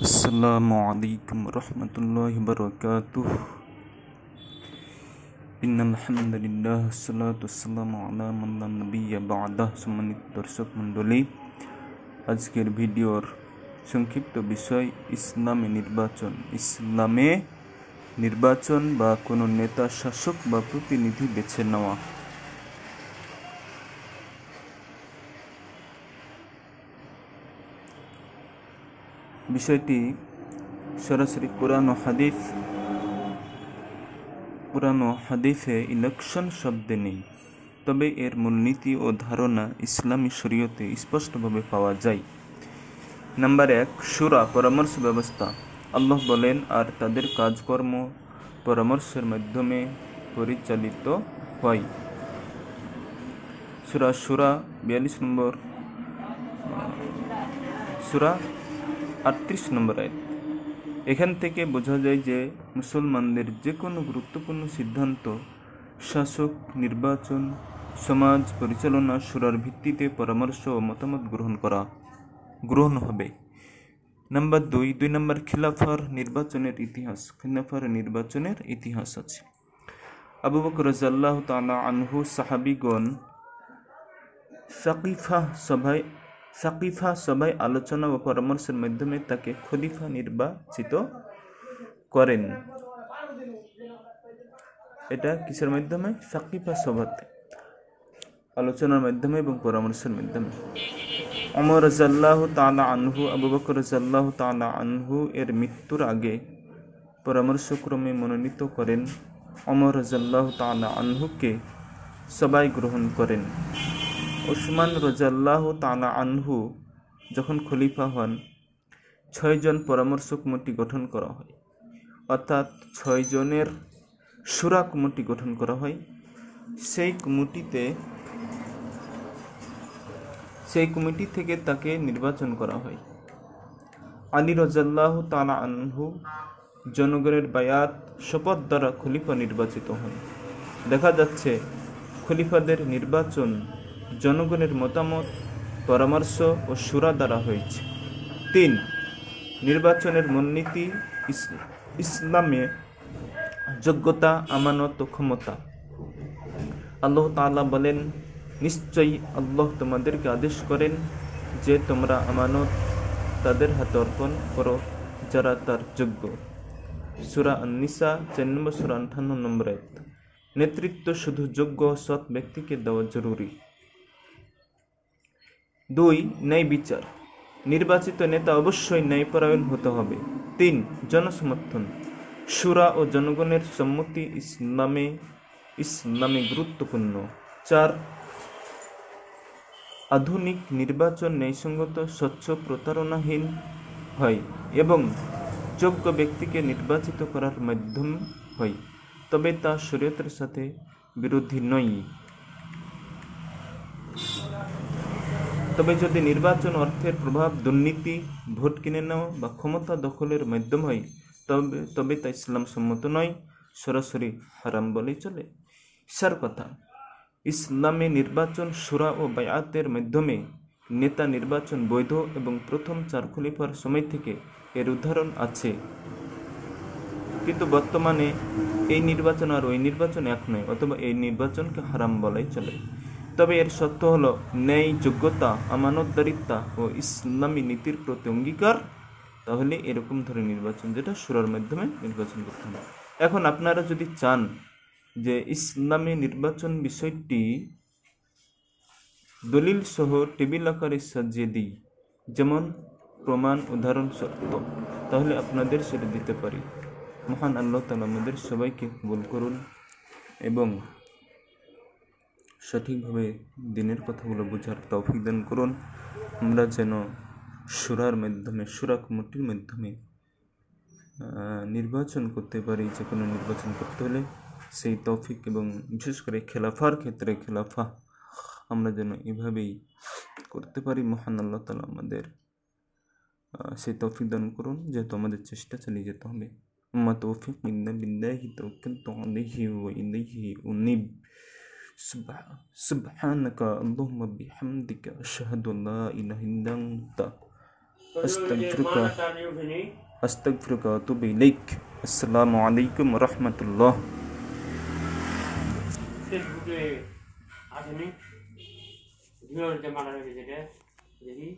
Assalamualaikum warahmatullahi wabarakatuh. Innal hamdalillah wassalatu wassalamu ala man la nabiyya ba'dah। সম্মানিত দর্শক মণ্ডলী, আজকের ভিডিওর সংক্ষিপ্ত বিষয় ইসলামে নির্বাচন বা কোনো নেতা, শাসক বা প্রতিনিধি বেছে নেওয়া। বিষয়টি সরাসরি কোরআন ও হাদিসে ইলেকশন শব্দে নেই, তবে এর মূলনীতি ও ধারণা ইসলামী শরীয়তে স্পষ্টভাবে পাওয়া যায়। নাম্বার 1, শুরা, পরামর্শ ব্যবস্থা। আল্লাহ বলেন, আর তাদের কাজকর্ম পরামর্শের মাধ্যমে পরিচালিত হয়। সূরা শুরা 42 নম্বর, সূরা 38 নম্বর আয়াত। এখান থেকে বোঝা যায় যে মুসলমানদের যে কোনো গুরুত্বপূর্ণ সিদ্ধান্ত, শাসক, নির্বাচন, সমাজ পরিচালনা শুরার ভিত্তিতে পরামর্শ ও মতামত গ্রহণ হবে। নাম্বার 2 নম্বর, খিলাফার নির্বাচনের ইতিহাস আছে। আবু বকর রাদিয়াল্লাহু তাআলা আনহু সাহাবীগণ সাকিফা সভায় আলোচনা ও পরামর্শের মাধ্যমে তাকে খলিফা নির্বাচিত করেন। এটা কিসের মাধ্যমে? সাকিফা সভাতে, আলোচনার মাধ্যমে এবং পরামর্শের মাধ্যমে। ওমর রাদিয়াল্লাহু তাআলা আনহু, আবু বকর রাদিয়াল্লাহু তাআলা আনহু এর মৃত্যুর আগে পরামর্শক্রমে মনোনীত করেন। ওমর রাদিয়াল্লাহু তাআলা আনহুকে সবাই গ্রহণ করেন। ওসমান রাদিয়াল্লাহু তাআলা আনহু যখন খলিফা হন, 6 জন পরামর্শ কমিটি গঠন করা হয়, অর্থাৎ 6 জনের শুরা কমিটি গঠন করা হয়। সেই কমিটি থেকে তাকে নির্বাচন করা হয়। আলী রাদিয়াল্লাহু তাআলা আনহু জনগণের বায়াত, শপথ দ্বারা খলিফা নির্বাচিত হন। দেখা যাচ্ছে খলিফাদের নির্বাচন জনগণের মতামত, পরামর্শ ও শুরা দ্বারা হয়েছে। 3, নির্বাচনের মূলনীতি ইসলামে যোগ্যতা, আমানত ও ক্ষমতা। আল্লাহ তাআলা বলেন, নিশ্চয়ই আল্লাহ তোমাদেরকে আদেশ করেন যে তোমরা আমানত তাদের হাতে অর্পণ করো যারা তার যোগ্য। সূরা আন-নিসা 4 নম্বর, সূরা 58 নম্বর আয়াত। নেতৃত্ব শুধু যোগ্য সৎ ব্যক্তিকে দেওয়া জরুরি। 2, ন্যায় বিচার। নির্বাচিত নেতা অবশ্যই ন্যায়পরায়ণ হতে হবে। 3, জনসমর্থন। শুরা ও জনগণের সম্মতি ইসলামে গুরুত্বপূর্ণ। 4, আধুনিক নির্বাচন ন্যায়সঙ্গত, স্বচ্ছ, প্রতারণাহীন হয় এবং যোগ্য ব্যক্তিকে নির্বাচিত করার মাধ্যম হয়, তবে তা শরীয়তের সাথে বিরোধী নয়। তবে যদি নির্বাচন অর্থের প্রভাব, দুর্নীতি, ভোট কিনে নেওয়া বা ক্ষমতা দখলের মাধ্যম হয়, তবে তা ইসলাম সম্মত নয়, সরাসরি হারাম বলেই চলে। সার কথা, ইসলামে নির্বাচন শুরা ও বায়াতের মাধ্যমে নেতা নির্বাচন বৈধ এবং প্রথম 4 খলিফার সময় থেকে এর উদাহরণ আছে। কিন্তু বর্তমানে এই নির্বাচন আর ওই নির্বাচন এক নয়, অথবা এই নির্বাচনকে হারাম বলাই চলে। তবে এর সত্য হলো ন্যায়, যোগ্যতা, আমানতদারিতা ও ইসলামী নীতির প্রতি অঙ্গীকার। তাহলে এরকম ধরনের নির্বাচন, যেটা শুরার মাধ্যমে নির্বাচন করতে হবে। এখন আপনারা যদি চান যে ইসলামী নির্বাচন বিষয়টি দলিল সহ টেবিল আকারে সাজিয়ে দিই, যেমন প্রমাণ, উদাহরণ, সত্য, তাহলে আপনাদের সেটা দিতে পারি। মহান আল্লাহ তাআলা আমাদের সবাইকে কবুল করুন এবং সঠিকভাবে দিনের কথাগুলো বোঝার তৌফিক দান করুন। আমরা যেন শুরার মাধ্যমে, শুরা কমিটির মাধ্যমে নির্বাচন করতে পারি। যে কোনো নির্বাচন করতে হলে সেই তৌফিক, এবং বিশেষ করে খেলাফার ক্ষেত্রে আমরা যেন এভাবেই করতে পারি। মহান আল্লাহ তাআলা আমাদের সেই তৌফিক দান করুন, যেহেতু আমাদের চেষ্টা চালিয়ে যেতে হবে। আম্মা তৌফিক ইল্লা বিল্লাহি তাওয়াক্কালতু আলাইহি ওয়া ইলাইহি উনীব। সুবহানাকা আল্লাহুম্মা বিহামদিকা আশহাদু আল্লা ইলাহা ইল্লা আনতা আস্তাগফিরুকা আস্তাগফিরুকা ওয়া আতুবু ইলাইক। আসসালামু আলাইকুম ওয়া রাহমাতুল্লাহ। ফেসবুকে আসেনি ভিডিওতে মারা হয়েছে যেটা দেখি